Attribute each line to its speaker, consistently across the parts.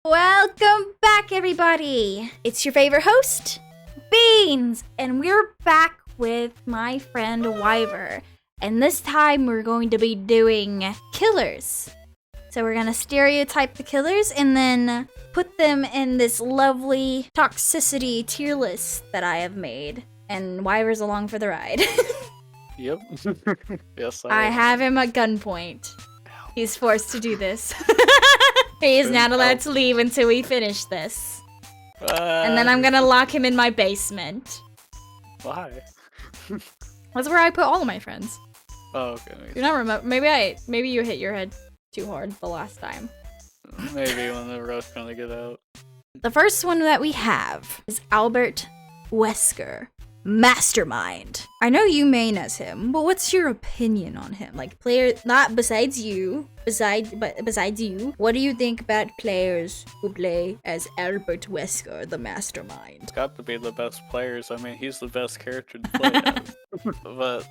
Speaker 1: Welcome back, everybody! It's your favorite host, Beans! And we're back with my friend Wyver. And this time we're going to be doing killers. So we're gonna stereotype the killers and then put them in this lovely Toxicity tier list that I have made. And Wyver's along for the ride.
Speaker 2: Yep. Yes,
Speaker 1: I have him at gunpoint. He's forced to do this. He is not allowed to leave until we finish this. And then I'm gonna lock him in my basement.
Speaker 2: Why?
Speaker 1: That's where I put all of my friends.
Speaker 2: Oh, okay.
Speaker 1: You're not remember. Maybe you hit your head too hard the last time.
Speaker 2: Maybe when the roast gonna get out.
Speaker 1: The first one that we have is Albert Wesker, Mastermind. I know you main as him, but what's your opinion on him? Like besides you, what do you think about players who play as Albert Wesker, the Mastermind?
Speaker 2: It's got to be the best players. I mean, he's the best character to play as. But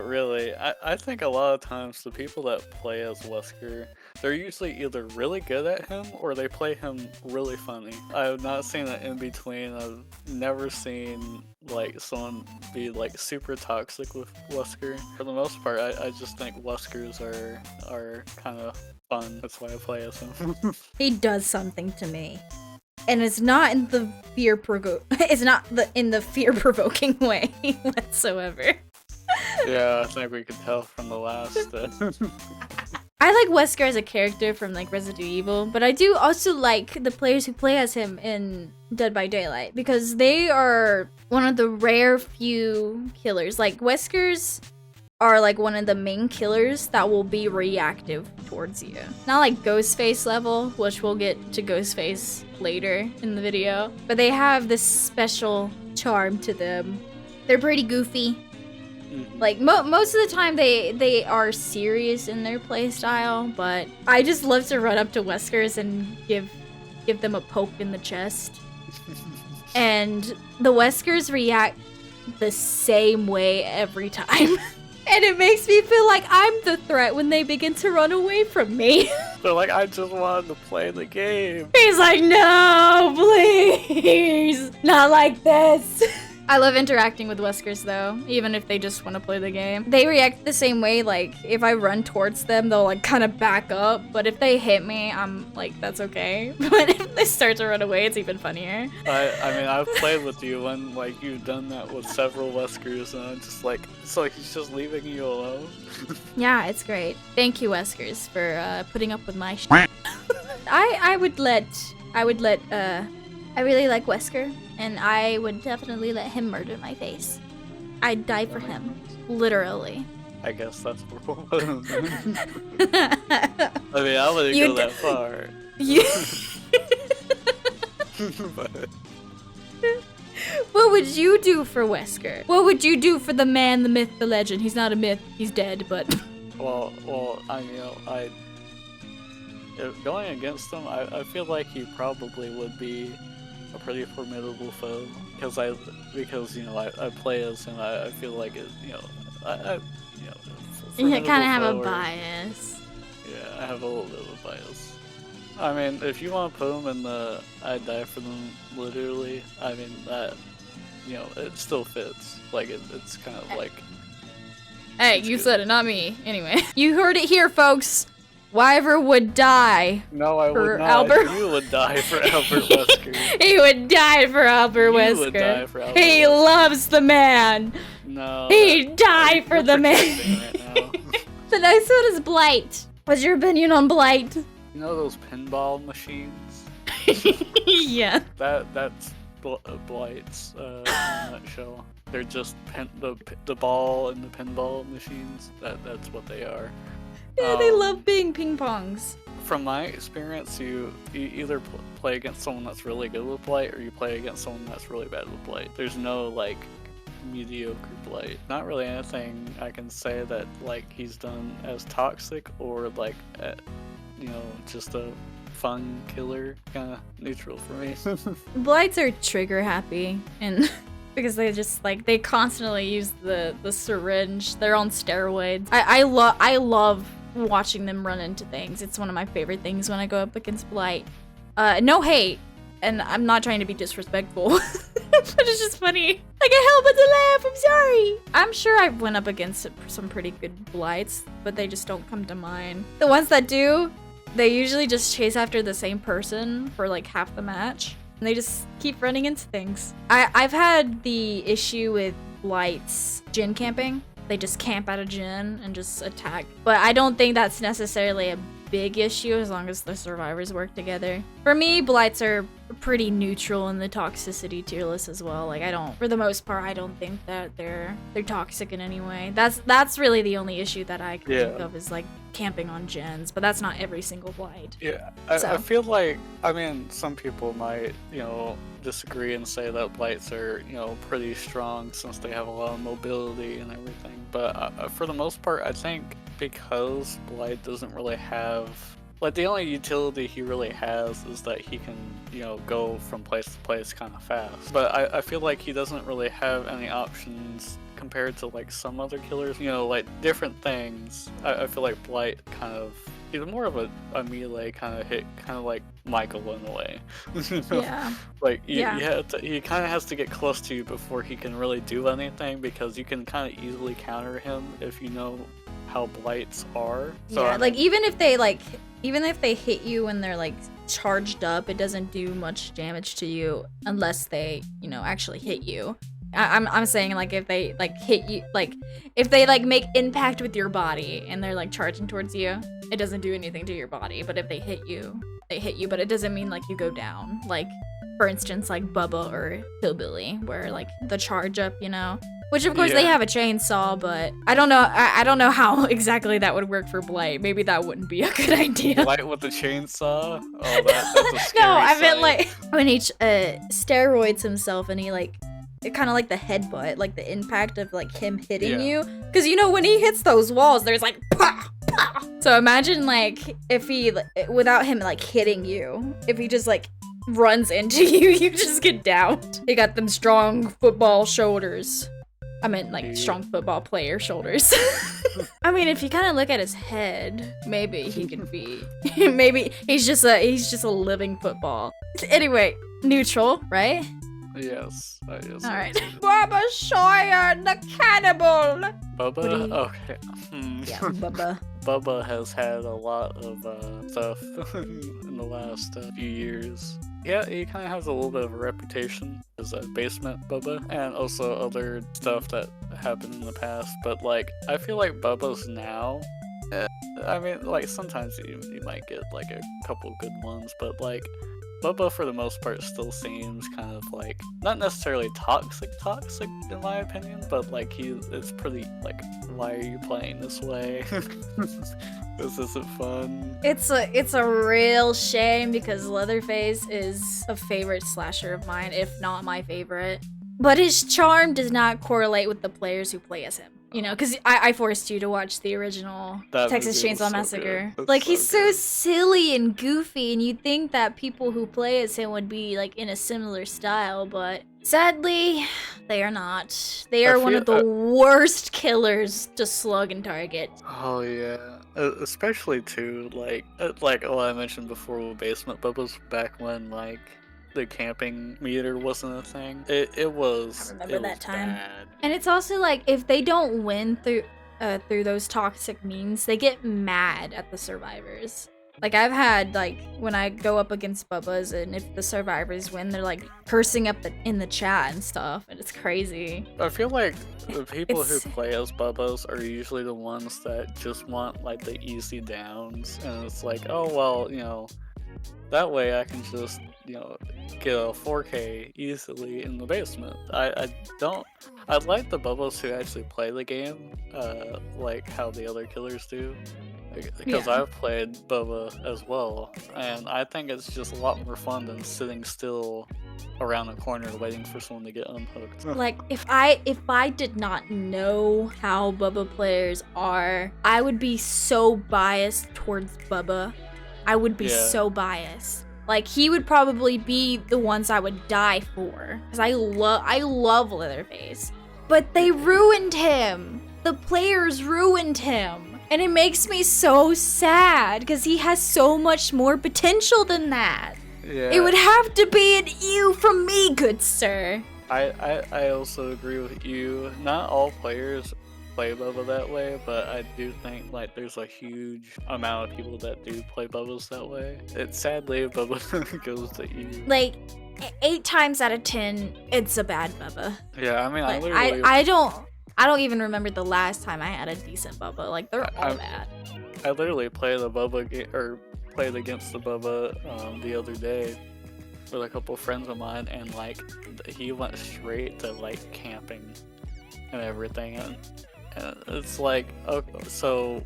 Speaker 2: really, I think a lot of times the people that play as Wesker, they're usually either really good at him or they play him really funny. I have not seen an in-between. I've never seen like someone be like super toxic with Wesker. For the most part, I just think Weskers are kind of fun. That's why I play as him.
Speaker 1: He does something to me. And it's not in the in the fear-provoking way whatsoever.
Speaker 2: Yeah, I think we could tell from the last.
Speaker 1: I like Wesker as a character from like Resident Evil, but I do also like the players who play as him in Dead by Daylight because they are one of the rare few killers. Like Weskers are like one of the main killers that will be reactive towards you. Not like Ghostface level, which we'll get to Ghostface later in the video, but they have this special charm to them. They're pretty goofy. Like most of the time they are serious in their playstyle, but I just love to run up to Weskers and give them a poke in the chest. And the Weskers react the same way every time. And it makes me feel like I'm the threat when they begin to run away from me.
Speaker 2: They're like, I just wanted to play the game.
Speaker 1: He's like, no, please, not like this. I love interacting with Weskers though, even if they just want to play the game. They react the same way, like if I run towards them, they'll like kind of back up, but if they hit me, I'm like, that's okay. But if they start to run away, it's even funnier.
Speaker 2: I mean, I've played with you when like you've done that with several Weskers, and I'm just like, it's like he's just leaving you alone.
Speaker 1: Yeah, it's great. Thank you, Weskers, for putting up with my shit. I really like Wesker, and I would definitely let him murder my face. I'd die for him, literally.
Speaker 2: I guess that's where I mean, I wouldn't go that far. But
Speaker 1: what would you do for Wesker? What would you do for the man, the myth, the legend? He's not a myth, he's dead, but...
Speaker 2: Well, going against him, I feel like he probably would be a pretty formidable foe because I play as him. I feel like it, you
Speaker 1: kind of have a bias.
Speaker 2: Yeah, I have a little bit of a bias. I mean, if you want to put him in the I die for them literally, I mean that, it still fits. Like it's kind of like.
Speaker 1: Hey, you said it, not me. Anyway, you heard it here, folks. Wyver would die.
Speaker 2: No, I would not.
Speaker 1: Albert.
Speaker 2: You would die for Albert Wesker.
Speaker 1: He would die for Albert Wesker.
Speaker 2: You would die for Albert
Speaker 1: He
Speaker 2: Wesker.
Speaker 1: loves the man.
Speaker 2: No.
Speaker 1: He'd die for the man.
Speaker 2: Right now.
Speaker 1: The next one is Blight. What's your opinion on Blight?
Speaker 2: You know those pinball machines?
Speaker 1: Yeah.
Speaker 2: That's Blight's in a nutshell. They're just the ball and the pinball machines. That's what they are.
Speaker 1: Yeah, they love being ping pongs.
Speaker 2: From my experience, you either play against someone that's really good with Blight, or you play against someone that's really bad with Blight. There's no like mediocre Blight. Not really anything I can say that like he's done as toxic or like just a fun killer. Kind of neutral for me.
Speaker 1: Blights are trigger happy and. Because they constantly use the syringe. They're on steroids. I love watching them run into things. It's one of my favorite things when I go up against Blight. No hate, and I'm not trying to be disrespectful, but it's just funny. I can't help but to laugh. I'm sorry. I'm sure I've went up against some pretty good Blights, but they just don't come to mind. The ones that do, they usually just chase after the same person for like half the match, and they just keep running into things. I've had the issue with Blight's gin camping. They just camp at a gin and just attack. But I don't think that's necessarily a big issue as long as the survivors work together. For me, Blights are pretty neutral in the toxicity tier list as well. Like for the most part, I don't think that they're toxic in any way. That's really the only issue that I can think of is like camping on gens, but that's not every single Blight.
Speaker 2: Yeah, I feel like, I mean, some people might, disagree and say that Blights are, pretty strong since they have a lot of mobility and everything. But for the most part, I think because Blight doesn't really have, like, the only utility he really has is that he can, go from place to place kind of fast. But I feel like he doesn't really have any options compared to like some other killers, like different things. I feel like Blight kind of, he's more of a melee kind of hit, kind of like Michael in a way.
Speaker 1: Yeah.
Speaker 2: Like he kind of has to get close to you before he can really do anything, because you can kind of easily counter him if you know how Blights are. So
Speaker 1: yeah, like even if they hit you when they're like charged up, it doesn't do much damage to you unless they, actually hit you. I'm saying like if they like hit you, like if they like make impact with your body and they're like charging towards you, it doesn't do anything to your body. But if they hit you, but it doesn't mean like you go down. Like for instance, like Bubba or Hillbilly, where like the charge up, which of course they have a chainsaw, but I don't know how exactly that would work for Blight. Maybe that wouldn't be a good idea.
Speaker 2: Blight with the chainsaw? Oh, that's a scary
Speaker 1: No, I meant
Speaker 2: sight.
Speaker 1: like when he steroids himself and he like, kind of like the headbutt, like the impact of like him hitting you, because when he hits those walls, there's like pah, pah. So imagine like if he, without him like hitting you, if he just like runs into you, you just get downed. He got them strong football shoulders. I meant like strong football player shoulders. I mean, if you kind of look at his head, maybe he could be. Maybe he's just a living football. Anyway, neutral, right?
Speaker 2: Yes. Yes.
Speaker 1: All right. Bubba Sawyer, the Cannibal.
Speaker 2: Bubba? Okay.
Speaker 1: Yeah, Bubba.
Speaker 2: Bubba has had a lot of stuff in the last few years. Yeah, he kind of has a little bit of a reputation as a basement Bubba, and also other stuff that happened in the past. But like, I feel like Bubba's now, I mean, like sometimes you might get like a couple good ones, but like Bubba for the most part still seems kind of like, not necessarily toxic in my opinion, but like it's pretty like, why are you playing this way? This isn't fun.
Speaker 1: It's a real shame because Leatherface is a favorite slasher of mine, if not my favorite. But his charm does not correlate with the players who play as him. Because I forced you to watch the original Texas Chainsaw Massacre. Like, he's so silly and goofy, and you'd think that people who play as him would be, like, in a similar style, but sadly, they are not. They are one of the worst killers to slug and target.
Speaker 2: Oh, yeah. Especially, too, like I mentioned before with Basement Bubba's, back when, like, the camping meter wasn't a thing. It was.
Speaker 1: I remember that time.
Speaker 2: Bad.
Speaker 1: And it's also like, if they don't win through those toxic means, they get mad at the survivors. Like, I've had, like, when I go up against Bubba's and if the survivors win, they're like cursing up in the chat and stuff, and it's crazy.
Speaker 2: I feel like the people who play as Bubba's are usually the ones that just want like the easy downs, and it's like, oh well, that way I can just, get a 4K easily in the basement. I like the Bubbles who actually play the game, like how the other killers do. Because I've played Bubba as well, and I think it's just a lot more fun than sitting still around the corner waiting for someone to get unhooked.
Speaker 1: Like, if I did not know how Bubba players are, I would be so biased towards Bubba. I would be so biased. Like, he would probably be the ones I would die for, because I love Leatherface. But they ruined him. The players ruined him. And it makes me so sad, because he has so much more potential than that.
Speaker 2: Yeah.
Speaker 1: It would have to be an ew from me, good sir.
Speaker 2: I also agree with you. Not all players play Bubba that way, but I do think like there's a huge amount of people that do play Bubbas that way. It's sadly Bubba goes to you.
Speaker 1: Like 8 times out of 10, it's a bad Bubba.
Speaker 2: Yeah, I mean,
Speaker 1: Like,
Speaker 2: I literally
Speaker 1: I don't even remember the last time I had a decent Bubba. Like they're all bad.
Speaker 2: I literally played the Bubba or played against the Bubba the other day with a couple friends of mine, and like he went straight to like camping and everything, and it's like, okay, so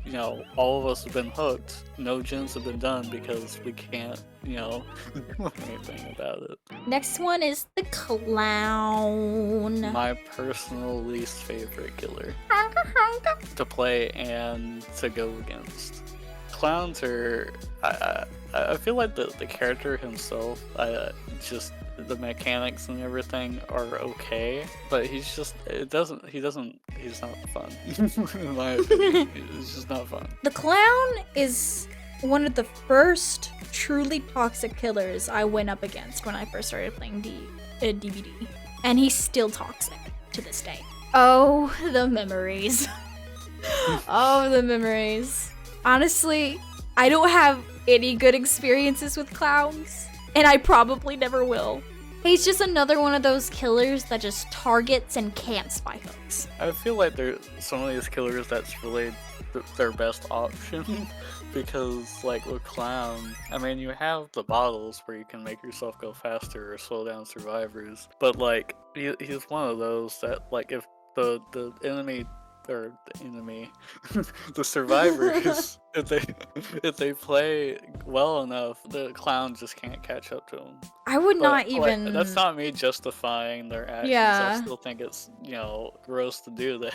Speaker 2: you know, all of us have been hooked, no gens have been done because we can't, you know, do anything about it.
Speaker 1: Next one is the clown.
Speaker 2: My personal least favorite killer to play and to go against. Clowns are, I feel like the character himself, just the mechanics and everything are okay, but he's not fun. In my opinion, it's just not fun.
Speaker 1: The clown is one of the first truly toxic killers I went up against when I first started playing DBD, and he's still toxic to this day. Oh, the memories. Oh, the memories. Honestly, I don't have any good experiences with clowns, and I probably never will. He's just another one of those killers that just targets and camps by hooks.
Speaker 2: I feel like there's some of these killers that's really their best option because like with clown, I mean, you have the bottles where you can make yourself go faster or slow down survivors, but like he's one of those that like if the enemy or the enemy the survivors if they play well enough, the clown just can't catch up to them.
Speaker 1: I would not even.
Speaker 2: Like, that's not me justifying their actions.
Speaker 1: Yeah.
Speaker 2: I still think it's, you know, gross to do that.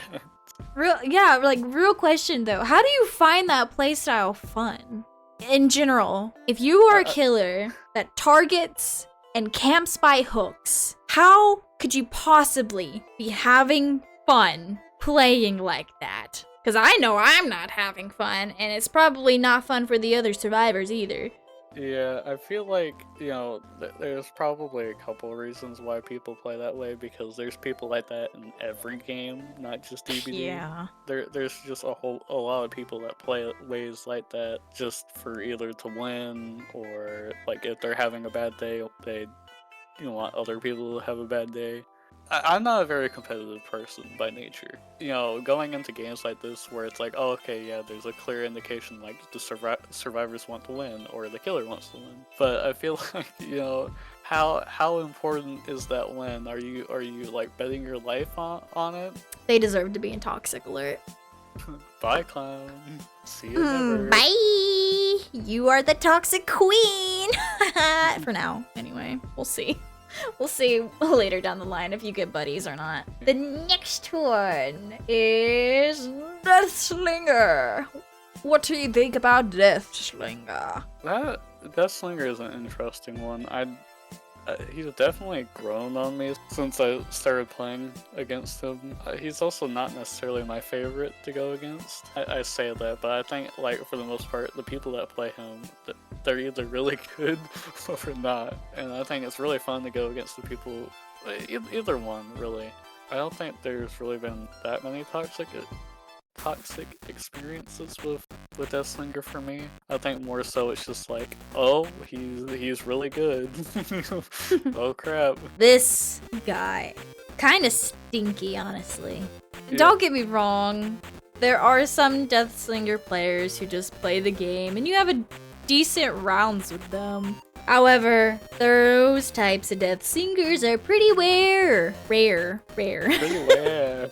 Speaker 1: Real question though. How do you find that playstyle fun? In general, if you are a killer that targets and camps by hooks, how could you possibly be having fun playing like that? Because I know I'm not having fun, and it's probably not fun for the other survivors either.
Speaker 2: Yeah, I feel like, you know, there's probably a couple reasons why people play that way, because there's people like that in every game, not just DBD.
Speaker 1: Yeah.
Speaker 2: There's just a lot of people that play ways like that just for either to win, or like if they're having a bad day, they want other people to have a bad day. I'm not a very competitive person by nature. You know, going into games like this where it's like, oh, okay, yeah, there's a clear indication like the survivors want to win or the killer wants to win. But I feel like, you know, how important is that win? Are you like betting your life on it?
Speaker 1: They deserve to be in toxic alert.
Speaker 2: Bye, clown. See you never.
Speaker 1: Bye. You are the toxic queen. For now, anyway. We'll see. We'll see later down the line if you get buddies or not. The next one is Deathslinger. What do you think about Deathslinger?
Speaker 2: That Deathslinger is an interesting one. He's definitely grown on me since I started playing against him. He's also not necessarily my favorite to go against. I say that, but I think, like, for the most part, the people that play him, they're either really good or not. And I think it's really fun to go against the people, either one, really. I don't think there's really been that many toxic experiences with Deathslinger for me. I think more so it's just like, oh, he's really good. Oh crap.
Speaker 1: This guy, kind of stinky, honestly.
Speaker 2: Yeah.
Speaker 1: Don't get me wrong. There are some Deathslinger players who just play the game and you have a decent rounds with them. However, those types of Deathslingers are pretty rare.
Speaker 2: Pretty rare.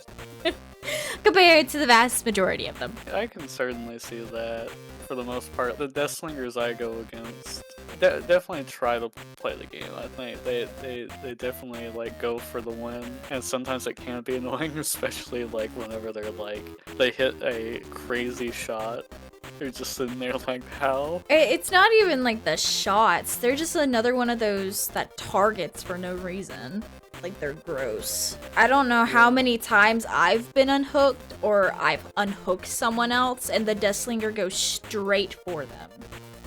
Speaker 1: Compared to the vast majority of them.
Speaker 2: I can certainly see that. For the most part, the Deathslingers I go against definitely try to play the game. I think they definitely like go for the win, and sometimes it can be annoying, especially like whenever they're like they hit a crazy shot. You're just sitting there like, how?
Speaker 1: It's not even like the shots. They're just another one of those that targets for no reason. Like, they're gross. I don't know how many times I've been unhooked or I've unhooked someone else and the Deathslinger goes straight for them.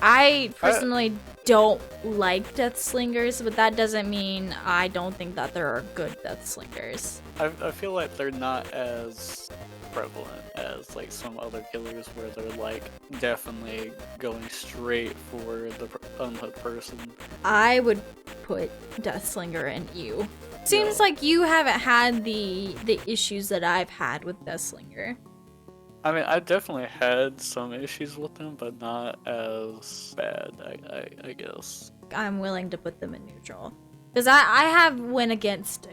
Speaker 1: I personally don't like Deathslingers, but that doesn't mean I don't think that there are good Deathslingers.
Speaker 2: I feel like they're not as prevalent as like some other killers where they're like definitely going straight for the unhooked person.
Speaker 1: I would put Deathslinger in you. Seems like you haven't had the issues that I've had with Deathslinger.
Speaker 2: I mean, I definitely had some issues with them, but not as bad, I guess.
Speaker 1: I'm willing to put them in neutral. Because I have went against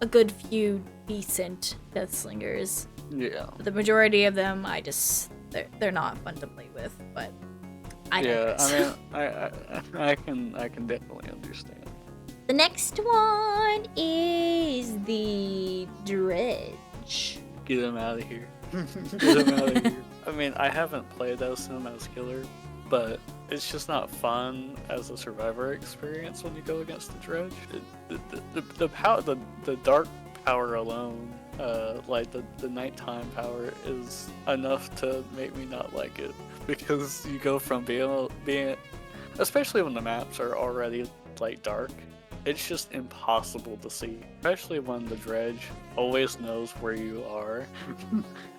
Speaker 1: a good few decent Deathslingers.
Speaker 2: Yeah.
Speaker 1: The majority of them, they're not fun to play with, but I digress.
Speaker 2: I mean, I can definitely understand.
Speaker 1: The next one is the Dredge.
Speaker 2: Get him out of here. Get him out of here. I mean, I haven't played as him as killer, but it's just not fun as a survivor experience when you go against the Dredge. The dark power alone, like the nighttime power, is enough to make me not like it, because you go from being, especially when the maps are already like dark. It's just impossible to see, especially when the Dredge always knows where you are.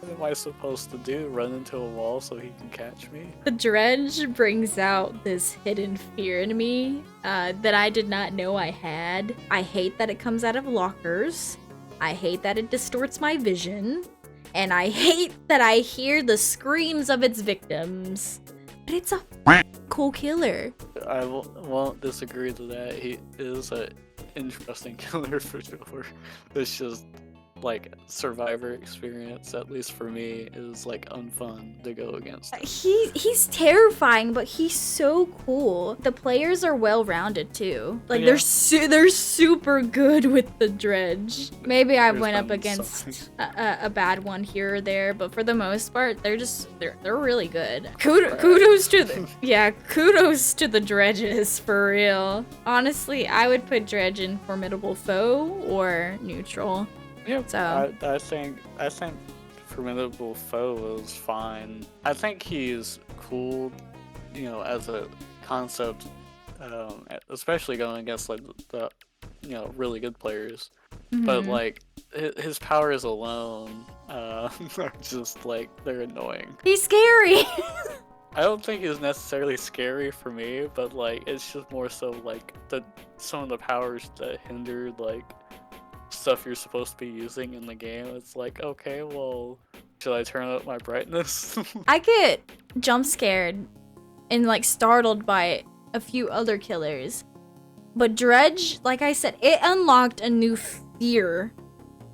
Speaker 2: What am I supposed to do? Run into a wall so he can catch me?
Speaker 1: The Dredge brings out this hidden fear in me that I did not know I had. I hate that it comes out of lockers. I hate that it distorts my vision. And I hate that I hear the screams of its victims. But it's a cool killer.
Speaker 2: I won't disagree to that. He is an interesting killer for sure. It's just like survivor experience, at least for me, is like unfun to go against him.
Speaker 1: He's terrifying, but he's so cool. The players are well-rounded too. Like they're super good with the Dredge. Maybe I went up against a bad one here or there, but for the most part, they're really good. Kudos to the Dredges, for real. Honestly, I would put Dredge in formidable foe or neutral.
Speaker 2: Yeah,
Speaker 1: so
Speaker 2: I think formidable foe is fine. I think he's cool, you know, as a concept, especially going against like the really good players. Mm-hmm. But like his powers alone are just like, they're annoying.
Speaker 1: He's scary.
Speaker 2: I don't think he's necessarily scary for me, but like it's just more so like some of the powers that hinder like stuff you're supposed to be using in the game. It's like, okay, well, should I turn up my brightness?
Speaker 1: I get jump scared and like startled by a few other killers, but Dredge, like I said, it unlocked a new fear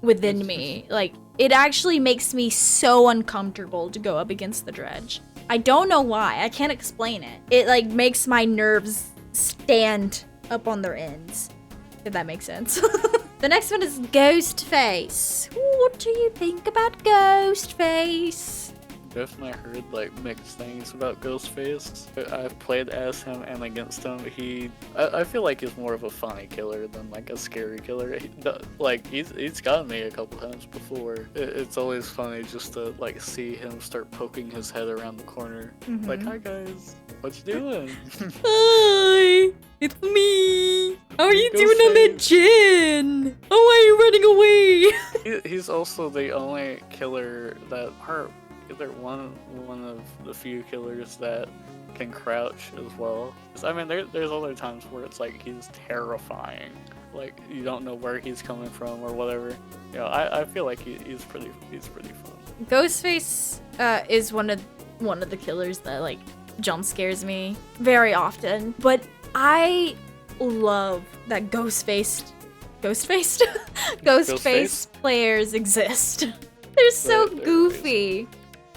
Speaker 1: within me. Like, it actually makes me so uncomfortable to go up against the Dredge. I don't know why. I can't explain it. It like makes my nerves stand up on their ends, if that makes sense. The next one is Ghostface. What do you think about Ghostface?
Speaker 2: Definitely heard like mixed things about Ghostface. I've played as him and against him. I feel like he's more of a funny killer than like a scary killer. He's gotten me a couple times before. It's always funny just to like see him start poking his head around the corner. Mm-hmm. Like, hi guys, what you doing?
Speaker 1: Hi, it's me. How are you doing on that chin? Oh, why are you running away?
Speaker 2: He's also the only killer that they're one of the few killers that can crouch as well. I mean, there's other times where it's like he's terrifying, like you don't know where he's coming from or whatever. You know, I feel like he's pretty fun.
Speaker 1: Ghostface is one of the killers that like jump scares me very often, but I love that Ghostface players exist. They're so goofy.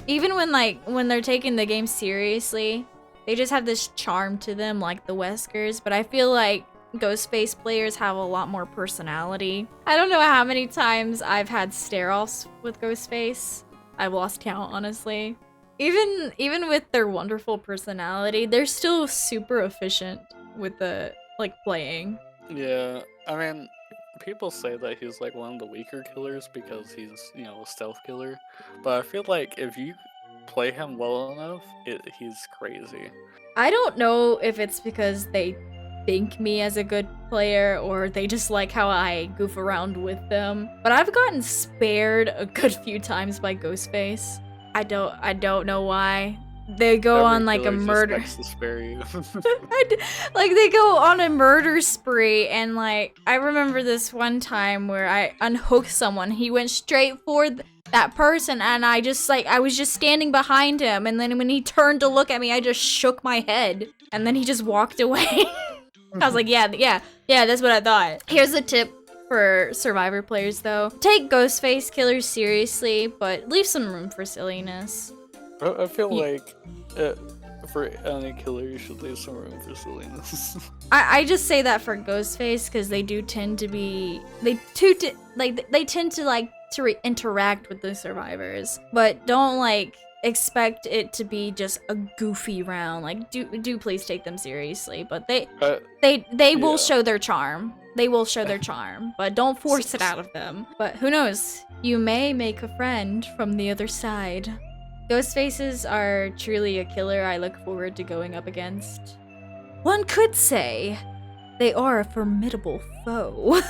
Speaker 1: Even when they're taking the game seriously, they just have this charm to them, like the Weskers. But I feel like Ghostface players have a lot more personality. I don't know how many times I've had stare-offs with Ghostface. I've lost count, honestly. Even with their wonderful personality, they're still super efficient with the playing.
Speaker 2: Yeah, I mean, people say that he's like one of the weaker killers because he's, a stealth killer. But I feel like if you play him well enough, he's crazy.
Speaker 1: I don't know if it's because they think me as a good player or they just like how I goof around with them. But I've gotten spared a good few times by Ghostface. I don't know why. They go
Speaker 2: Every
Speaker 1: on like a
Speaker 2: killer just
Speaker 1: murder.
Speaker 2: likes to spare you.
Speaker 1: Like they go on a murder spree, and like I remember this one time where I unhooked someone. He went straight for that person, and I was just standing behind him, and then when he turned to look at me, I just shook my head, and then he just walked away. I was like, yeah, that's what I thought. Here's a tip for Survivor players though: take Ghostface killers seriously, but leave some room for silliness.
Speaker 2: I feel like for any killer, you should leave some room for silliness.
Speaker 1: I just say that for Ghostface because they do tend to be they tend to interact with the survivors, but don't like expect it to be just a goofy round. Like do please take them seriously, but they will show their charm. They will show their charm, but don't force it out of them. But who knows? You may make a friend from the other side. Ghostfaces are truly a killer I look forward to going up against. One could say they are a formidable foe.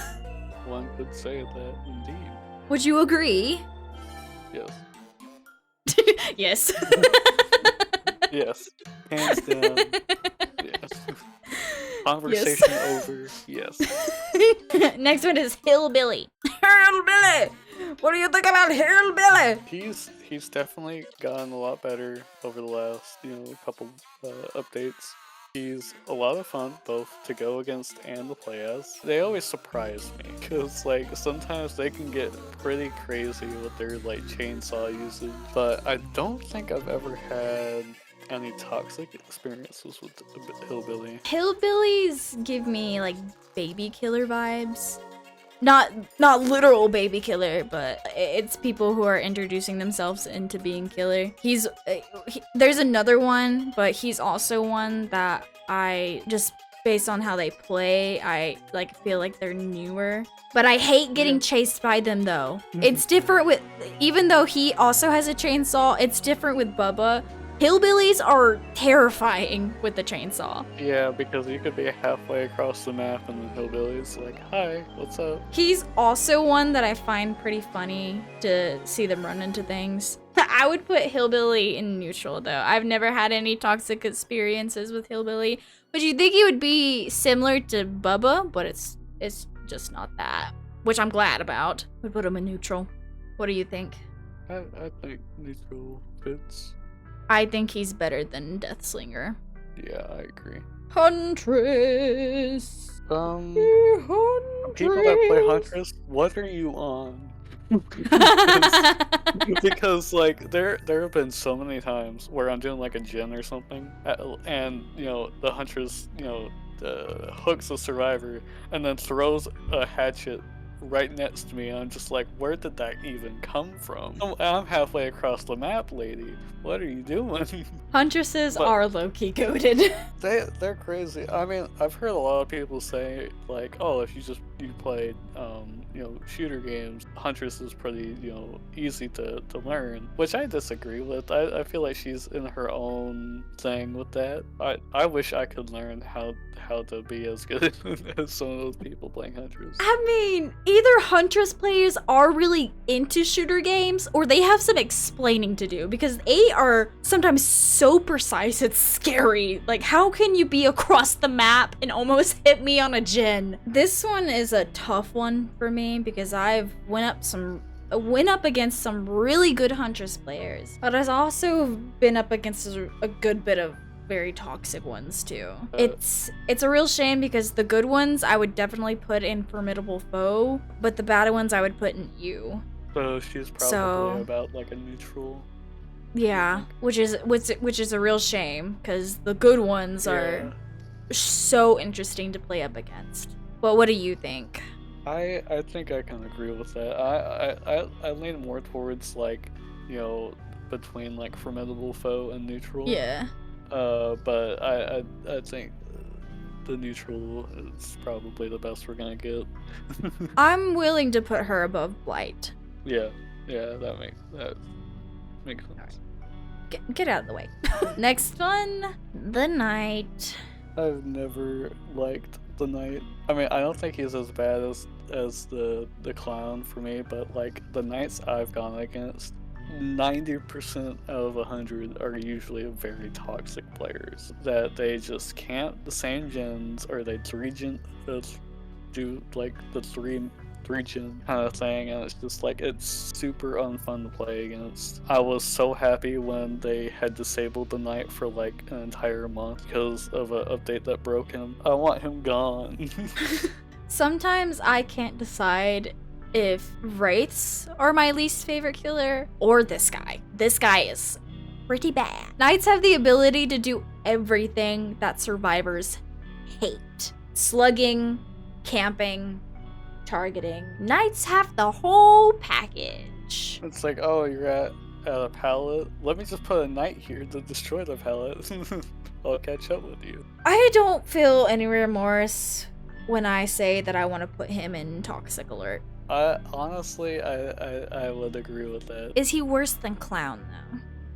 Speaker 2: One could say that, indeed.
Speaker 1: Would you agree?
Speaker 2: Yes.
Speaker 1: Yes.
Speaker 2: Yes. Hands down. Yes. Conversation over. Yes.
Speaker 1: Next one is Hillbilly. Hillbilly! What do you think about Hillbilly?
Speaker 2: He's definitely gotten a lot better over the last, couple updates. He's a lot of fun, both to go against and to play as. They always surprise me, because, sometimes they can get pretty crazy with their, chainsaw usage. But I don't think I've ever had any toxic experiences with Hillbilly.
Speaker 1: Hillbillies give me, baby killer vibes. Not literal baby killer, but it's people who are introducing themselves into being killer. There's another one, but he's also one that I just based on how they play, I feel like they're newer. But I hate getting chased by them though. It's different with, even though he also has a chainsaw, it's different with Bubba. Hillbillies are terrifying with the chainsaw.
Speaker 2: Yeah, because you could be halfway across the map and the Hillbilly's like, hi, what's up?
Speaker 1: He's also one that I find pretty funny to see them run into things. I would put Hillbilly in neutral though. I've never had any toxic experiences with Hillbilly. But you think he would be similar to Bubba, but it's just not that. Which I'm glad about. Would put him in neutral. What do you think?
Speaker 2: I think neutral fits.
Speaker 1: I think he's better than Deathslinger.
Speaker 2: Yeah, I agree.
Speaker 1: Huntress!
Speaker 2: Huntress. People that play Huntress, what are you on? because there have been so many times where I'm doing a gen or something, and the Huntress hooks a survivor and then throws a hatchet right next to me. I'm just like, where did that even come from? I'm halfway across the map, lady. What are you doing?
Speaker 1: Huntresses are low-key goated.
Speaker 2: They're crazy. I mean, I've heard a lot of people say oh, if you play shooter games, Huntress is pretty easy to learn, which I disagree with. I feel like she's in her own thing with that. I wish I could learn how to be as good as some of those people playing Huntress.
Speaker 1: I mean, either Huntress players are really into shooter games or they have some explaining to do, because they are sometimes so precise it's scary. How can you be across the map and almost hit me on a gen? This one is a tough one for me because I've went up against some really good Huntress players, but I've also been up against a good bit of very toxic ones too. It's a real shame because the good ones I would definitely put in formidable foe, but the bad ones I would put in you.
Speaker 2: So she's probably about a neutral.
Speaker 1: Yeah, which is a real shame because the good ones are so interesting to play up against. But what do you think?
Speaker 2: I think I can agree with that. I lean more towards between formidable foe and neutral.
Speaker 1: Yeah.
Speaker 2: But I think the neutral is probably the best we're gonna get.
Speaker 1: I'm willing to put her above Blight.
Speaker 2: Yeah, that makes sense.
Speaker 1: Get out of the way. Next one, the Knight.
Speaker 2: I've never liked the Knight. I mean, I don't think he's as bad as the Clown for me, but like the Knights I've gone against, 90% out of 100 are usually very toxic players that they just can't the same gens, or they do like the three gen kind of thing, and it's just like it's super unfun to play against. I was so happy when they had disabled the Knight for like an entire month because of an update that broke him. I want him gone.
Speaker 1: Sometimes I can't decide if Wraiths are my least favorite killer or this guy. This guy is pretty bad. Knights have the ability to do everything that survivors hate. Slugging, camping, targeting. Knights have the whole package.
Speaker 2: It's like, oh, you're at a pallet. Let me just put a Knight here to destroy the pallet. I'll catch up with you.
Speaker 1: I don't feel any remorse when I say that I want to put him in Toxic Alert.
Speaker 2: Honestly, I would agree with that.
Speaker 1: Is he worse than Clown,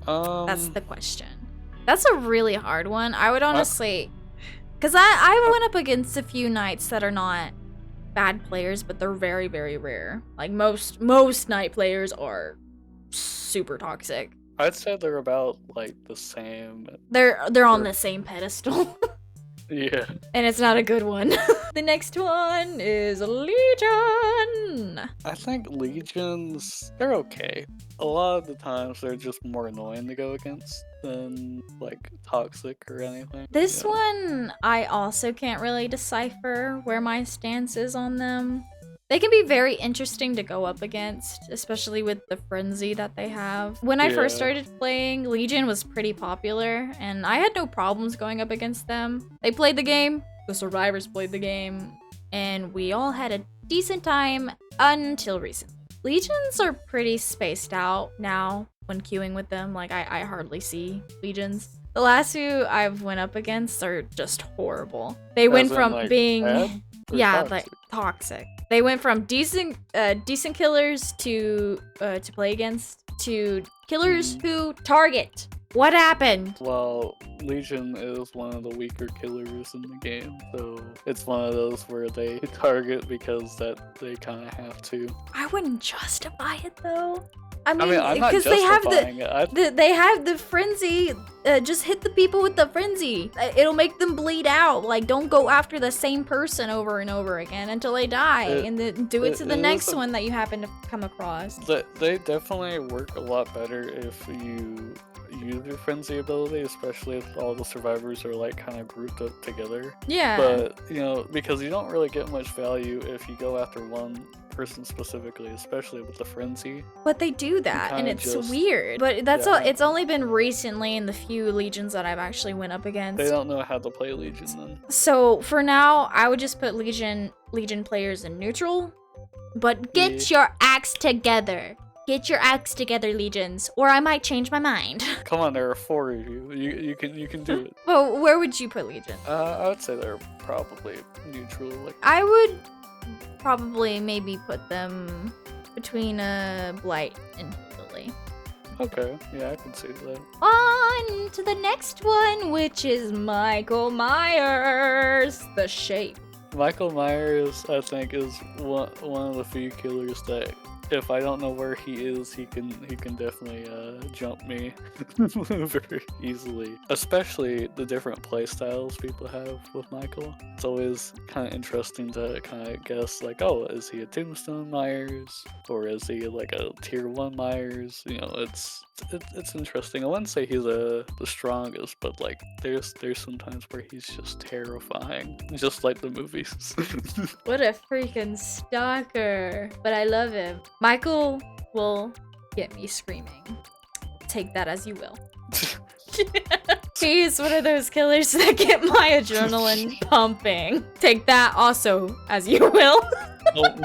Speaker 1: though? That's the question. That's a really hard one. I would honestly... Because I went up against a few Knights that are not bad players, but they're very, very rare. Like, most Knight players are super toxic.
Speaker 2: I'd say they're about, like, the same.
Speaker 1: They're on the same pedestal.
Speaker 2: Yeah.
Speaker 1: And it's not a good one. The next one is Legion.
Speaker 2: I think Legions, they're okay. A lot of the times they're just more annoying to go against than like toxic or anything.
Speaker 1: This one, I also can't really decipher where my stance is on them. They can be very interesting to go up against, especially with the frenzy that they have. When I first started playing, Legion was pretty popular, and I had no problems going up against them. They played the game, the survivors played the game, and we all had a decent time until recently. Legions are pretty spaced out now when queuing with them. Like, I hardly see Legions. The last two I've went up against are just horrible. They went from
Speaker 2: like
Speaker 1: being...
Speaker 2: bad?
Speaker 1: Yeah, like toxic. They went from decent killers to play against to killers who target. What happened?
Speaker 2: Well, Legion is one of the weaker killers in the game, so it's one of those where they target because that they kind of have to.
Speaker 1: I wouldn't justify it though. I
Speaker 2: I'm not
Speaker 1: because they have
Speaker 2: it.
Speaker 1: they have the frenzy. Just hit the people with the frenzy. It'll make them bleed out. Like, don't go after the same person over and over again until they die, and then do it to the next one that you happen to come across.
Speaker 2: They definitely work a lot better if you use your frenzy ability, especially if all the survivors are like kind of grouped up together.
Speaker 1: Yeah.
Speaker 2: But because you don't really get much value if you go after one person specifically, especially with the frenzy.
Speaker 1: But they do that, and it's weird. But that's all. It's only been recently in the few Legions that I've actually went up against.
Speaker 2: They don't know how to play Legion then.
Speaker 1: So for now, I would just put Legion players in neutral. But get your acts together. Get your acts together, Legions, or I might change my mind.
Speaker 2: Come on, there are 4 of you. You can do it.
Speaker 1: Well, where would you put Legion?
Speaker 2: I would say they're probably neutral. Like,
Speaker 1: I would probably maybe put them between Blight and Hillbilly.
Speaker 2: Okay, yeah, I can see that.
Speaker 1: On to the next one, which is Michael Myers, the Shape.
Speaker 2: Michael Myers, I think, is one of the few killers that, if I don't know where he is, he can definitely jump me very easily. Especially the different playstyles people have with Michael. It's always kind of interesting to kind of guess, like, oh, is he a Tombstone Myers, or is he like a Tier 1 Myers? It's interesting. I wouldn't say he's the strongest, but like there's sometimes where he's just terrifying, just like the movies.
Speaker 1: What a freaking stalker! But I love him. Michael will get me screaming. Take that as you will. He's one of those killers that get my adrenaline pumping. Take that also as you will.
Speaker 2: Lord.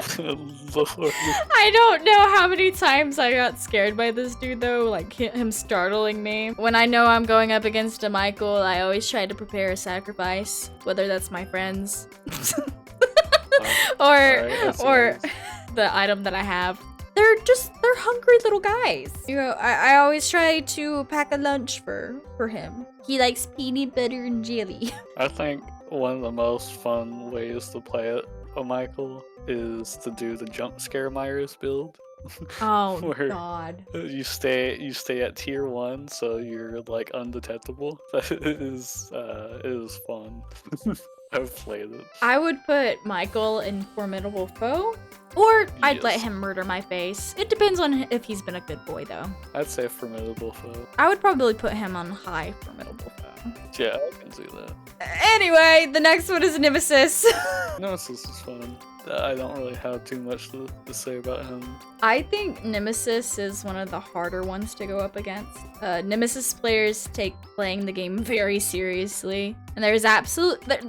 Speaker 1: I don't know how many times I got scared by this dude though, like him startling me. When I know I'm going up against a Michael, I always try to prepare a sacrifice, whether that's my friends or the item that I have. they're hungry little guys. You know, I always try to pack a lunch for him. He likes peanut butter and jelly.
Speaker 2: I think one of the most fun ways to play it, Michael, is to do the jump scare Myers build.
Speaker 1: Oh
Speaker 2: Where
Speaker 1: God.
Speaker 2: you stay at tier 1, so you're like undetectable. It is fun. I've played it.
Speaker 1: I would put Michael in Formidable Foe, or I'd let
Speaker 2: Yes.
Speaker 1: him murder my face. It depends on if he's been a good boy, though.
Speaker 2: I'd say Formidable Foe.
Speaker 1: I would probably put him on high Formidable Foe.
Speaker 2: Yeah, I can see that.
Speaker 1: Anyway, the next one is Nemesis.
Speaker 2: Nemesis is fun. I don't really have too much to say about him.
Speaker 1: I think Nemesis is one of the harder ones to go up against. Nemesis players take playing the game very seriously, and there's absolutely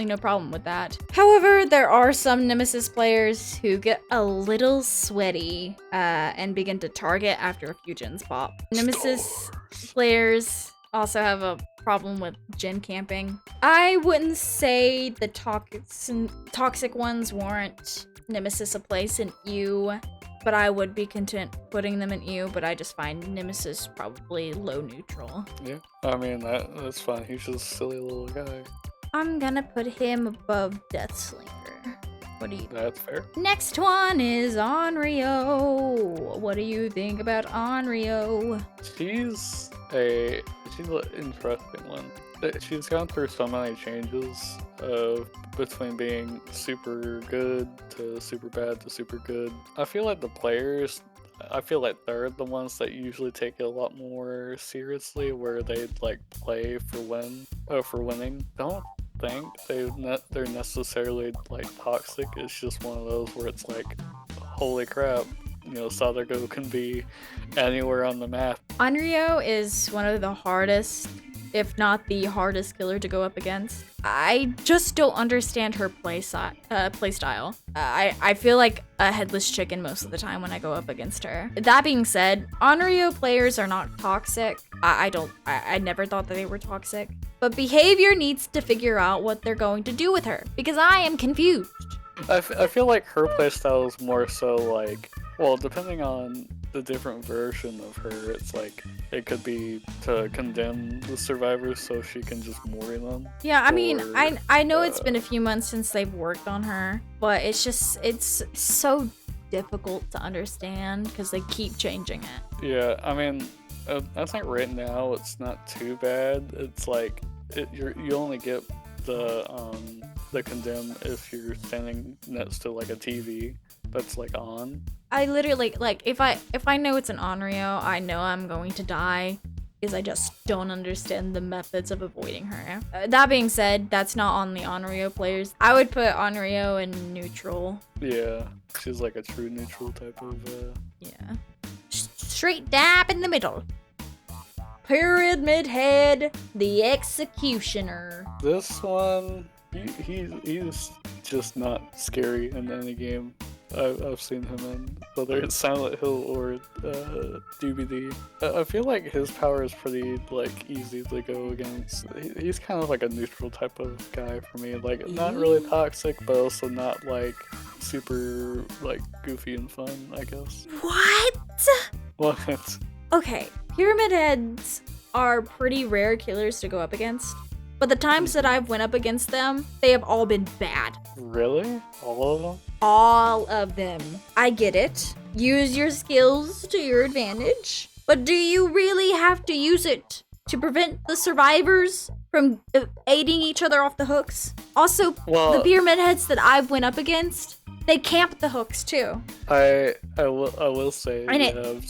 Speaker 1: no problem with that. However, there are some Nemesis players who get a little sweaty and begin to target after a few gens pop. Nemesis players also have a problem with gen camping. I wouldn't say the toxic ones warrant Nemesis a place in EU, but I would be content putting them in EU, but I just find Nemesis probably low neutral.
Speaker 2: Yeah, I mean, that's fine. He's just a silly little guy.
Speaker 1: I'm gonna put him above Deathslinger. What do you think?
Speaker 2: That's fair.
Speaker 1: Next one is Onryō. What do you think about Onryō?
Speaker 2: She's an interesting one. She's gone through so many changes between being super good to super bad to super good. I feel like they're the ones that usually take it a lot more seriously, where they like play for winning. Don't think they're necessarily like toxic. It's just one of those where it's like, holy crap, you know, Sawyer can be anywhere on the map.
Speaker 1: Onryō is one of the hardest, if not the hardest killer to go up against. I just don't understand her play style. I feel like a headless chicken most of the time when I go up against her. That being said, Onryō players are not toxic. I never thought that they were toxic. But behavior needs to figure out what they're going to do with her, because I am confused.
Speaker 2: I feel like her playstyle is more so like, well, depending on the different version of her, it's like it could be to condemn the survivors so she can just mori them.
Speaker 1: Yeah, I mean, I know it's been a few months since they've worked on her, but it's so difficult to understand because they keep changing it.
Speaker 2: Yeah, I mean, I think right now it's not too bad. It's like you only get the condemn if you're standing next to like a TV that's like on.
Speaker 1: I literally, like, if I know it's an Onryō, I know I'm going to die because I just don't understand the methods of avoiding her. That being said, that's not on the Onryō players. I would put Onryō in neutral.
Speaker 2: Yeah, she's like a true neutral type of.
Speaker 1: Yeah. Straight dab in the middle. Pyramid Head, the Executioner.
Speaker 2: This one, he's just not scary in any game I've seen him in, whether it's Silent Hill or DBD. I feel like his power is pretty like easy to go against. He's kind of like a neutral type of guy for me, like not really toxic, but also not like super like goofy and fun, I guess.
Speaker 1: What?
Speaker 2: What?
Speaker 1: Okay, Pyramid Heads are pretty rare killers to go up against, but the times that I've went up against them, they have all been bad.
Speaker 2: Really? All of them?
Speaker 1: All of them. I get it. Use your skills to your advantage, but do you really have to use it to prevent the survivors from aiding each other off the hooks? Also, the Pyramid Heads that I've went up against, they camp the hooks too.
Speaker 2: I will say, I've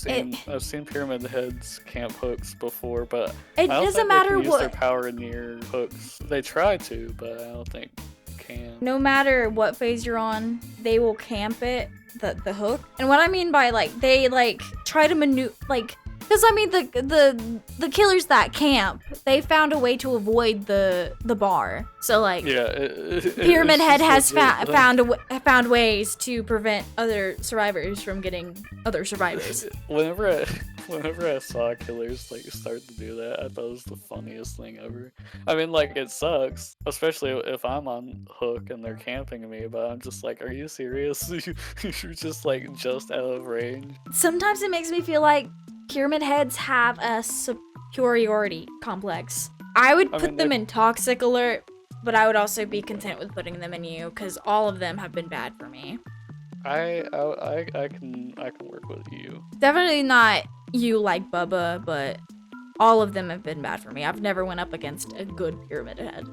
Speaker 2: seen Pyramid Heads camp hooks before, but
Speaker 1: it doesn't matter
Speaker 2: what. Use
Speaker 1: what
Speaker 2: their power near hooks. They try to, but I don't think can.
Speaker 1: No matter what phase you're on, they will camp it, the hook. And what I mean by like they like try to Because I mean, the killers that camp, they found a way to avoid the bar. So like, Pyramid Head has found ways to prevent other survivors from getting other survivors.
Speaker 2: Whenever I saw killers like start to do that, I thought it was the funniest thing ever. I mean, like, it sucks, especially if I'm on hook and they're camping me, but I'm just like, are you serious? You're just like just out of range.
Speaker 1: Sometimes it makes me feel like Pyramid Heads have a superiority complex. I would put them in Toxic Alert, but I would also be content with putting them in you, because all of them have been bad for me.
Speaker 2: I can work with you.
Speaker 1: Definitely not you like Bubba, but all of them have been bad for me. I've never went up against a good Pyramid Head.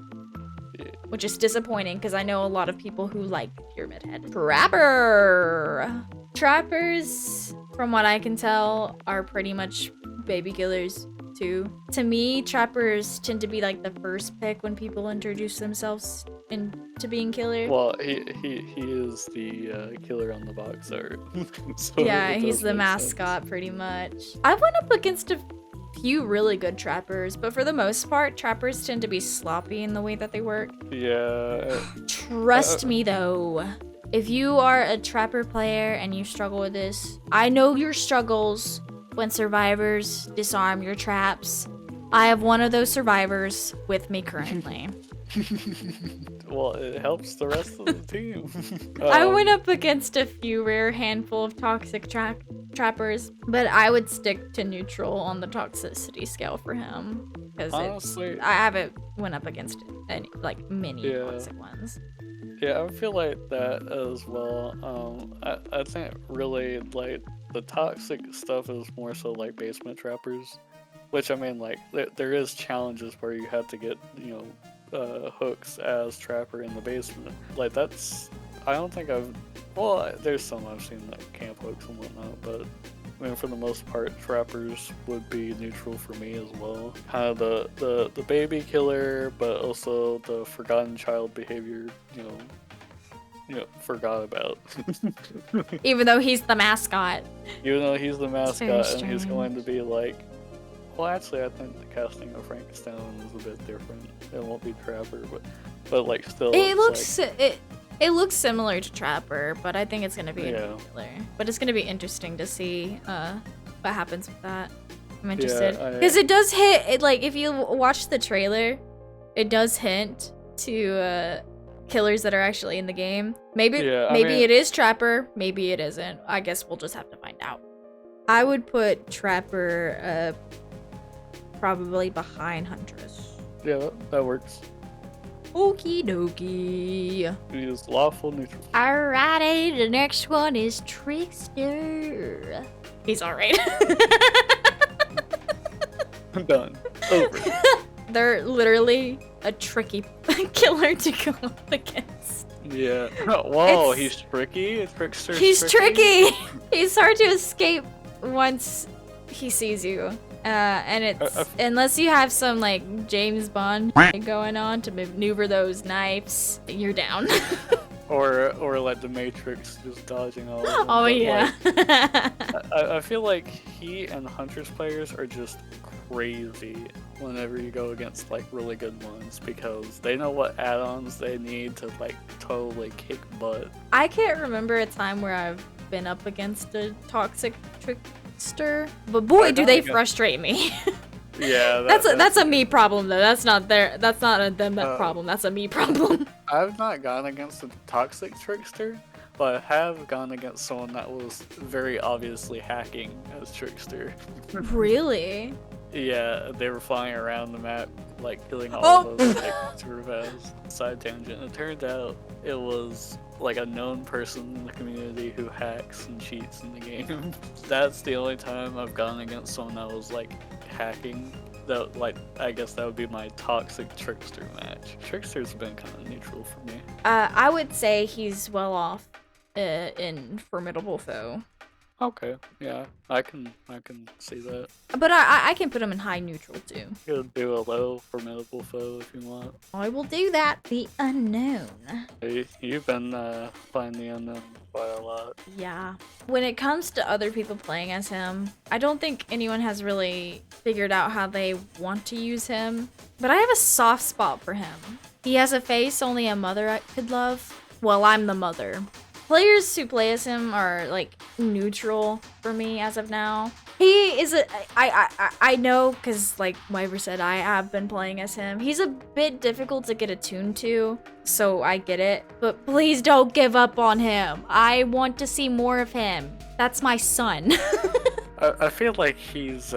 Speaker 1: Yeah. Which is disappointing, because I know a lot of people who like Pyramid Head. Trappers, from what I can tell, are pretty much baby killers too. To me, trappers tend to be like the first pick when people introduce themselves into being killer.
Speaker 2: Well, he is the killer on the box art. So
Speaker 1: yeah, he's the mascot pretty much. I went up against a few really good trappers, but for the most part, trappers tend to be sloppy in the way that they work.
Speaker 2: Yeah.
Speaker 1: Trust me though. If you are a trapper player and you struggle with this, I know your struggles when survivors disarm your traps. I have one of those survivors with me currently.
Speaker 2: Well, it helps the rest of the team.
Speaker 1: I went up against a few rare handful of toxic trappers, but I would stick to neutral on the toxicity scale for him. Because honestly, I haven't went up against any, like, many toxic ones.
Speaker 2: Yeah, I feel like that as well. I think really, like, the toxic stuff is more so like basement trappers, which I mean, like, there is challenges where you have to get, you know, hooks as trapper in the basement. Like, that's, I don't think there's some I've seen, like camp hooks and whatnot, but I mean, for the most part, trappers would be neutral for me as well. Kind of the baby killer, but also the forgotten child behavior, you know, forgot about.
Speaker 1: Even though he's the mascot.
Speaker 2: Even though he's the mascot, and he's going to be like, well, actually, I think the casting of Frankenstein is a bit different. It won't be Trapper, but like still.
Speaker 1: It looks similar to Trapper, but I think it's gonna be a killer. But it's gonna be interesting to see what happens with that. I'm interested because it does hit. It, like, if you watch the trailer, it does hint to killers that are actually in the game. Maybe it is Trapper, maybe it isn't. I guess we'll just have to find out. I would put Trapper probably behind Huntress.
Speaker 2: Yeah, that works.
Speaker 1: Okie dokie.
Speaker 2: He is lawful neutral.
Speaker 1: Alrighty, the next one is Trickster. He's alright.
Speaker 2: I'm done. Over.
Speaker 1: They're literally a tricky killer to go up against.
Speaker 2: Yeah. Whoa, he's tricky? Trickster's
Speaker 1: He's tricky! He's hard to escape once he sees you. And it's unless you have some like James Bond going on to maneuver those knives, you're down.
Speaker 2: or like the Matrix, just dodging all of them.
Speaker 1: Oh yeah.
Speaker 2: Like, I feel like he and Huntress players are just crazy whenever you go against like really good ones, because they know what add-ons they need to like totally kick butt.
Speaker 1: I can't remember a time where I've been up against a toxic Trickster, but boy, do they frustrate me.
Speaker 2: Yeah,
Speaker 1: that's a me problem though. That's not a them problem. That's a me problem.
Speaker 2: I've not gone against a toxic Trickster, but I have gone against someone that was very obviously hacking as Trickster.
Speaker 1: Really?
Speaker 2: Yeah, they were flying around the map, like killing all of us, like, super fast. Side tangent. It turned out it was like a known person in the community who hacks and cheats in the game. That's the only time I've gone against someone that was like hacking. That, like, I guess that would be my toxic Trickster match. Trickster's been kind of neutral for me.
Speaker 1: I would say he's well off in Formidable Foe.
Speaker 2: Okay, yeah, I can see that.
Speaker 1: But I can put him in high neutral too.
Speaker 2: You could do a low formidable foe if you want.
Speaker 1: I will do that. The unknown.
Speaker 2: You've been playing the unknown quite a lot.
Speaker 1: Yeah. When it comes to other people playing as him, I don't think anyone has really figured out how they want to use him. But I have a soft spot for him. He has a face only a mother could love. Well, I'm the mother. Players who play as him are like neutral for me as of now. He is I know because like Wyver said, I have been playing as him. He's a bit difficult to get attuned to, so I get it. But please don't give up on him. I want to see more of him. That's my son.
Speaker 2: I feel like he's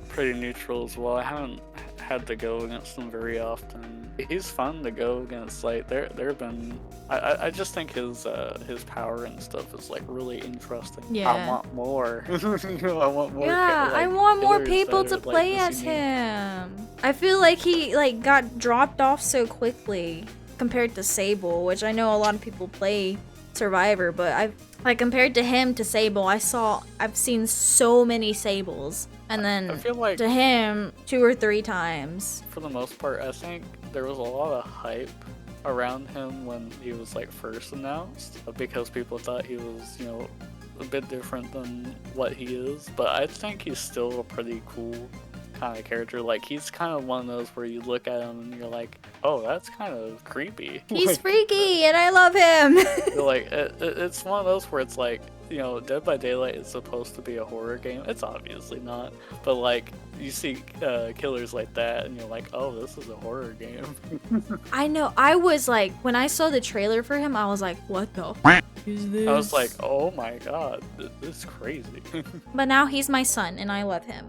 Speaker 2: pretty neutral as well. I haven't had to go against him very often. He's fun to go against. Like there have been. I just think his power and stuff is like really interesting.
Speaker 1: Yeah.
Speaker 2: I want more. I want more.
Speaker 1: Yeah, I want more people to play as him. I feel like he like got dropped off so quickly compared to Sable, which I know a lot of people play Survivor, but I've like compared to him to Sable, I've seen so many Sables. And then
Speaker 2: I feel like
Speaker 1: to him 2 or 3 times.
Speaker 2: For the most part, I think there was a lot of hype around him when he was like first announced because people thought he was, you know, a bit different than what he is. But I think he's still a pretty cool kind of character. Like he's kind of one of those where you look at him and you're like, oh, that's kind of creepy.
Speaker 1: He's freaky and I love him.
Speaker 2: Like it's one of those where it's like, you know, Dead by Daylight is supposed to be a horror game. It's obviously not, but like you see killers like that and you're like, oh, this is a horror game.
Speaker 1: I know. I was like, when I saw the trailer for him, I was like, what the f is this?
Speaker 2: I was like, oh my god, this is crazy.
Speaker 1: But now he's my son and I love him.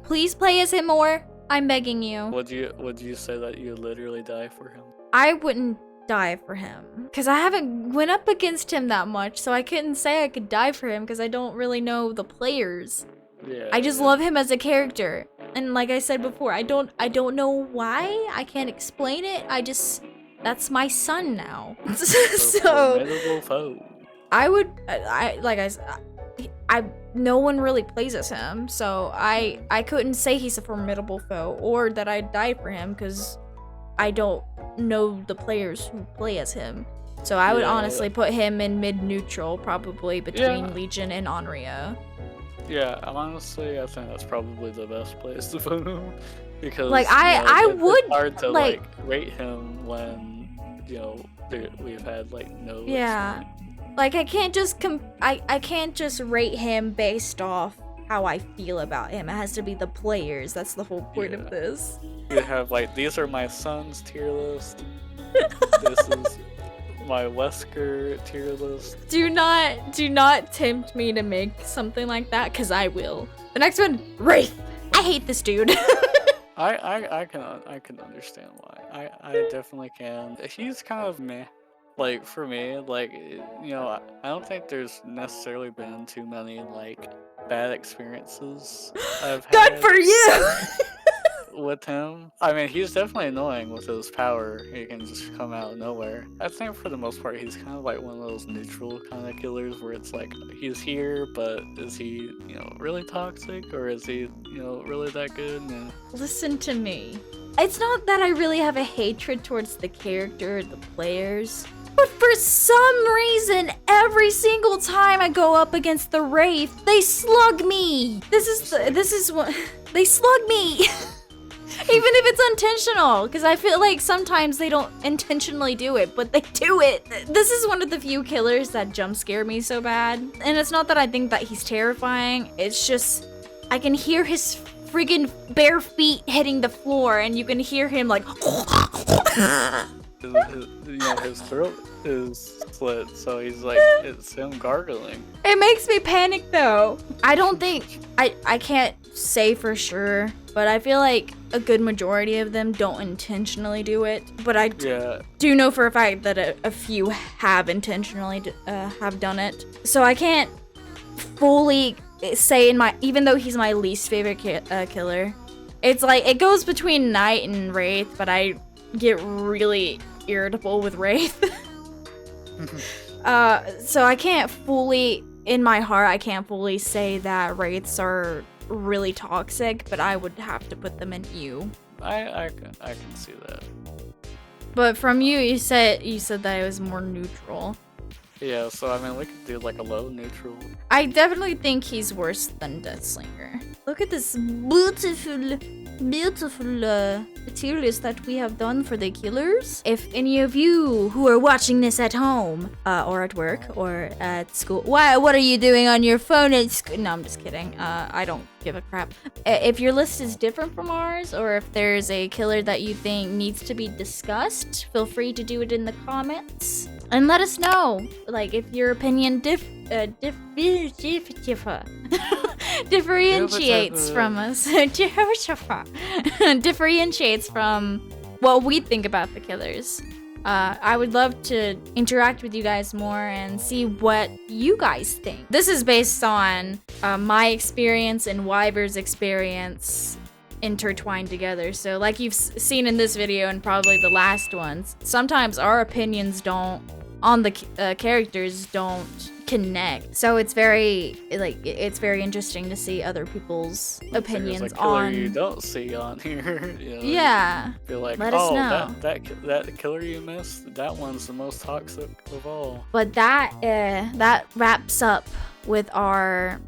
Speaker 1: Please play as him more. I'm begging you.
Speaker 2: Would you say that you literally die for him?
Speaker 1: I wouldn't die for him because I haven't went up against him that much, so I couldn't say I could die for him because I don't really know the players.
Speaker 2: Yeah.
Speaker 1: I just love him as a character, and like I said before, I don't know why. I can't explain it. That's my son now. So
Speaker 2: formidable foe.
Speaker 1: I would like I said, no one really plays as him, so I couldn't say he's a formidable foe or that I'd die for him because I don't know the players who play as him. So I would honestly put him in mid-neutral, probably between Legion and Onryō.
Speaker 2: Yeah, honestly, I think that's probably the best place to put him because
Speaker 1: like
Speaker 2: it's hard to like rate him when, you know, we've had like no experience.
Speaker 1: Like I can't just I can't just rate him based off how I feel about him. It has to be the players. That's the whole point of this.
Speaker 2: You have like, these are my son's tier list. This is my Wesker tier list.
Speaker 1: Do not tempt me to make something like that, because I will. The next one, Wraith. I hate this dude.
Speaker 2: I can understand why. I definitely can. He's kind of meh. Like for me, like, you know, I don't think there's necessarily been too many like bad experiences I've had.
Speaker 1: Good for you.
Speaker 2: With him. I mean, he's definitely annoying with his power. He can just come out of nowhere. I think for the most part, he's kind of like one of those neutral kind of killers where it's like, he's here, but is he, you know, really toxic? Or is he, you know, really that good? And
Speaker 1: listen to me. It's not that I really have a hatred towards the character or the players, but for some reason, every single time I go up against the Wraith, they slug me. This is what they slug me. Even if it's intentional, because I feel like sometimes they don't intentionally do it, but they do it. This is one of the few killers that jump scare me so bad. And it's not that I think that he's terrifying, it's just I can hear his friggin' bare feet hitting the floor, and you can hear him like
Speaker 2: his throat is slit, so he's like, it's him gargling.
Speaker 1: It makes me panic though. I don't think, I can't say for sure, but I feel like a good majority of them don't intentionally do it. But I do know for a fact that a few have intentionally have done it. So I can't fully say even though he's my least favorite killer, it's like, it goes between Knight and Wraith, but I get really irritable with Wraith. So I can't fully in my heart, I can't fully say that Wraiths are really toxic, but I would have to put them in you.
Speaker 2: I can see that.
Speaker 1: But from you, you said that it was more neutral.
Speaker 2: Yeah, so I mean, we could do like a low neutral.
Speaker 1: I definitely think he's worse than Deathslinger. Look at this beautiful tier list that we have done for the killers. If any of you who are watching this at home, or at work, or at school, what are you doing on your phone at school? No, I'm just kidding. I don't give a crap. If your list is different from ours, or if there's a killer that you think needs to be discussed, feel free to do it in the comments. And let us know, like, if your opinion differentiates from us. Differentiates from what we think about the killers. I would love to interact with you guys more and see what you guys think. This is based on my experience and Wyver's experience intertwined together. So like you've seen in this video and probably the last ones, sometimes our opinions on the characters don't connect. So it's very interesting to see other people's opinions
Speaker 2: There's a killer
Speaker 1: on.
Speaker 2: you don't see on here. You know,
Speaker 1: Yeah.
Speaker 2: Feel like,
Speaker 1: Let us know.
Speaker 2: that killer you missed, that one's the most toxic of all.
Speaker 1: But that wraps up with our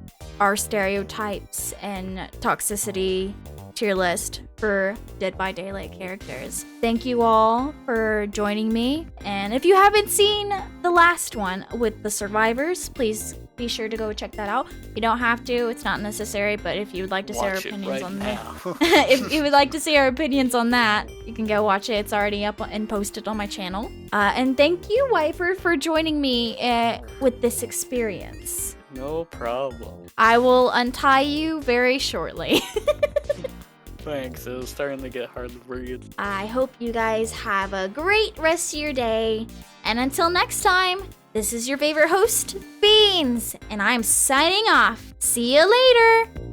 Speaker 1: stereotypes and toxicity tier list for Dead by Daylight characters. Thank you all for joining me. And if you haven't seen the last one with the survivors, please be sure to go check that out. You don't have to, it's not necessary, but if you would like to see our opinions on that, if you would like to see our opinions on that, you can go watch it. It's already up and posted on my channel. And thank you, Wyver, for joining me with this experience.
Speaker 2: No problem.
Speaker 1: I will untie you very shortly.
Speaker 2: Thanks, it was starting to get hard to breathe.
Speaker 1: I hope you guys have a great rest of your day. And until next time, this is your favorite host, Beans, and I'm signing off. See you later.